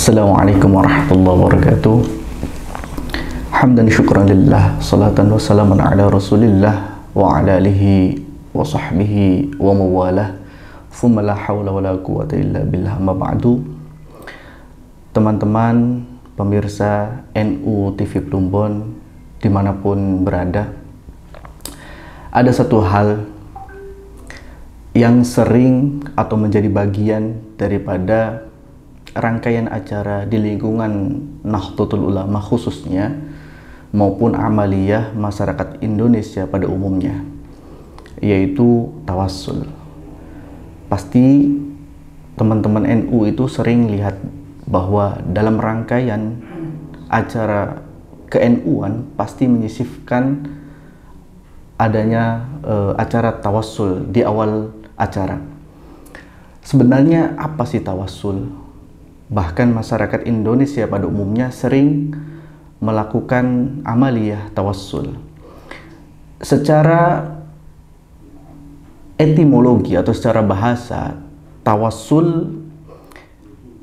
Assalamualaikum warahmatullahi wabarakatuh. Hamdan syukran lillah, salatan wa salaman ala rasulillah wa ala alihi wa sahbihi wa mawalah. Thumma la hawla wa la quwata illa billah, amma ba'du. Teman-teman pemirsa NU TV Plumbon dimanapun berada, ada satu hal yang sering atau menjadi bagian daripada rangkaian acara di lingkungan Nahdlatul Ulama khususnya maupun amaliyah masyarakat Indonesia pada umumnya, yaitu tawassul. Pasti teman-teman NU itu sering lihat bahwa dalam rangkaian acara ke-NU-an pasti menyisipkan adanya acara tawassul di awal acara. Sebenarnya apa sih tawassul? Bahkan masyarakat Indonesia pada umumnya sering melakukan amaliyah tawassul. Secara etimologi atau secara bahasa, tawassul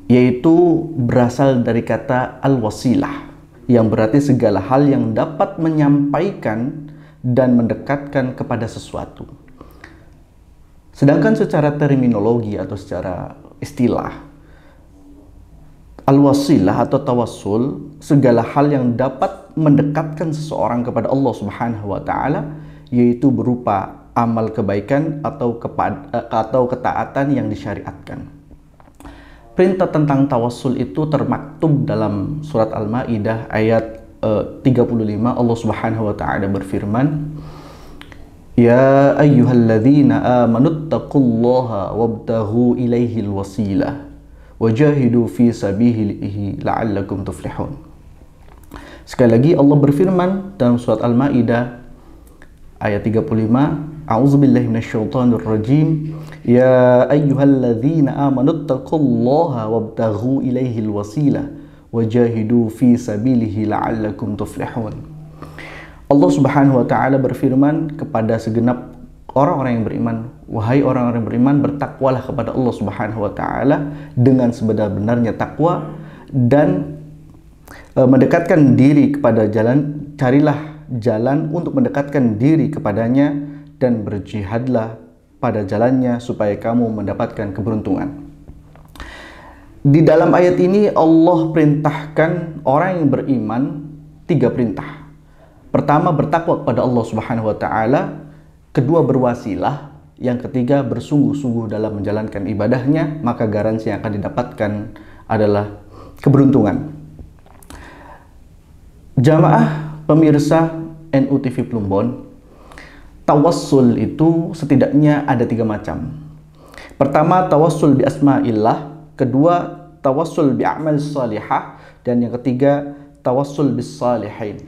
yaitu berasal dari kata al-wasilah, yang berarti segala hal yang dapat menyampaikan dan mendekatkan kepada sesuatu. Sedangkan secara terminologi atau secara istilah, al-wasilah atau tawassul, segala hal yang dapat mendekatkan seseorang kepada Allah Subhanahu wa taala, yaitu berupa amal kebaikan atau ketaatan yang disyariatkan. Perintah tentang tawassul itu termaktub dalam surat Al-Maidah ayat 35. Allah Subhanahu wa taala berfirman, "Ya ayyuhalladzina amanuttaqullaha wabtaghu ilaihil wasilah wajahidu fi sabilihi la'allakum tuflihun." Sekali lagi Allah berfirman dalam surat Al-Maidah ayat 35, A'udzubillahi minasyaitonir rajim, "Ya ayyuhalladzina amanuttaqullaha wabtaghu ilaihil wasilah wajahidu fi sabilihi la'allakum tuflihun." Allah Subhanahu wa taala berfirman kepada segenap orang-orang yang beriman, "Wahai orang-orang yang beriman, bertakwalah kepada Allah Subhanahu wa taala dengan sebenar-benarnya takwa dan mendekatkan diri kepada jalan, carilah jalan untuk mendekatkan diri kepadanya dan berjihadlah pada jalannya supaya kamu mendapatkan keberuntungan." Di dalam ayat ini Allah perintahkan orang yang beriman 3 perintah. Pertama, bertakwa kepada Allah Subhanahu wa taala. Kedua, berwasilah. Yang ketiga, bersungguh-sungguh dalam menjalankan ibadahnya, maka garansi yang akan didapatkan adalah keberuntungan. Jamaah pemirsa NU TV Plumbon, tawassul itu setidaknya ada 3 macam. Pertama, tawassul bi asma'illah. Kedua, tawassul bi a'mal salihah. Dan yang ketiga, tawassul bis salihin.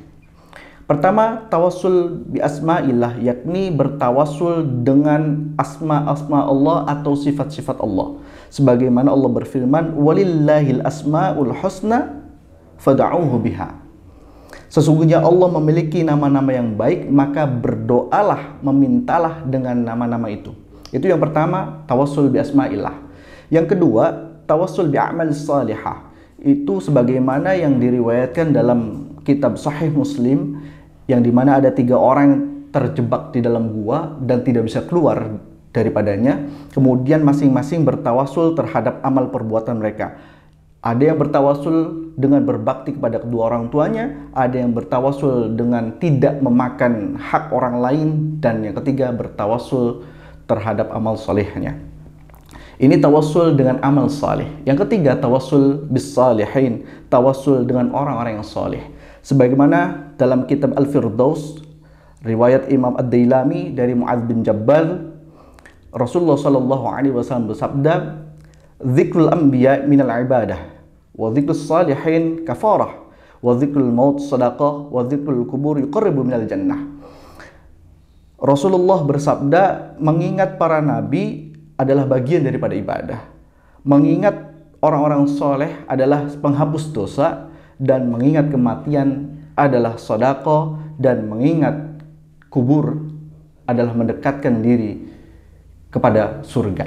Pertama, tawassul bi asma'illah, yakni bertawassul dengan asma-asma Allah atau sifat-sifat Allah. Sebagaimana Allah berfirman, "Walillahil asma'ul husna fad'uuhu biha." Sesungguhnya Allah memiliki nama-nama yang baik, maka berdoalah, memintalah dengan nama-nama itu. Itu yang pertama, tawassul bi asma'illah. Yang kedua, tawassul bi a'mal salihah. Itu sebagaimana yang diriwayatkan dalam kitab Sahih Muslim, yang dimana ada 3 orang terjebak di dalam gua dan tidak bisa keluar daripadanya. Kemudian masing-masing bertawassul terhadap amal perbuatan mereka. Ada yang bertawassul dengan berbakti kepada kedua orang tuanya, ada yang bertawassul dengan tidak memakan hak orang lain, dan yang ketiga bertawassul terhadap amal solehnya. Ini tawassul dengan amal saleh. Yang ketiga, tawassul bis salihin, tawassul dengan orang-orang yang saleh. Sebagaimana dalam kitab Al-Firdaus, riwayat Imam Ad-Dailami dari Mu'adz bin Jabal, Rasulullah sallallahu alaihi wasallam bersabda, "Dzikrul anbiya minal ibadah, wa dzikrus salihin kafarah, wa dzikrul maut sadaqah, wa dzikrul kubur yuqarribu minal jannah." Rasulullah bersabda, mengingat para nabi adalah bagian daripada ibadah. Mengingat orang-orang soleh adalah penghapus dosa, dan mengingat kematian adalah sedekah, dan mengingat kubur adalah mendekatkan diri kepada surga.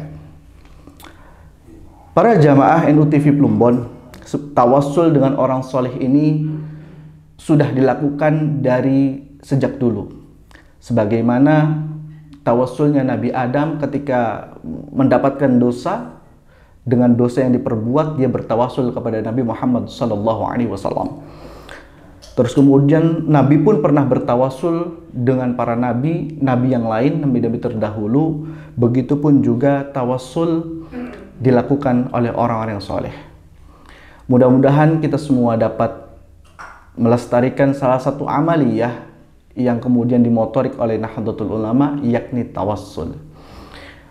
Para jamaah NU TV Plumbon, Tawassul dengan orang soleh ini sudah dilakukan dari sejak dulu. Sebagaimana tawassulnya Nabi Adam ketika mendapatkan dosa, dengan dosa yang diperbuat dia bertawassul kepada Nabi Muhammad SAW. Terus kemudian Nabi pun pernah bertawassul dengan para nabi yang lain, nabi-nabi terdahulu. Begitupun juga tawassul dilakukan oleh orang-orang yang soleh. Mudah-mudahan kita semua dapat melestarikan salah satu amaliyah yang kemudian dimotorik oleh Nahdlatul Ulama, yakni tawassul.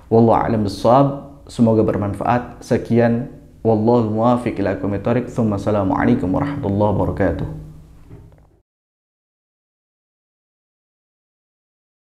Wallahu a'lam bishawab. Semoga bermanfaat. Sekian, wallahul muwaffiq ila aqwamit thoriq. Assalamualaikum warahmatullahi wabarakatuh.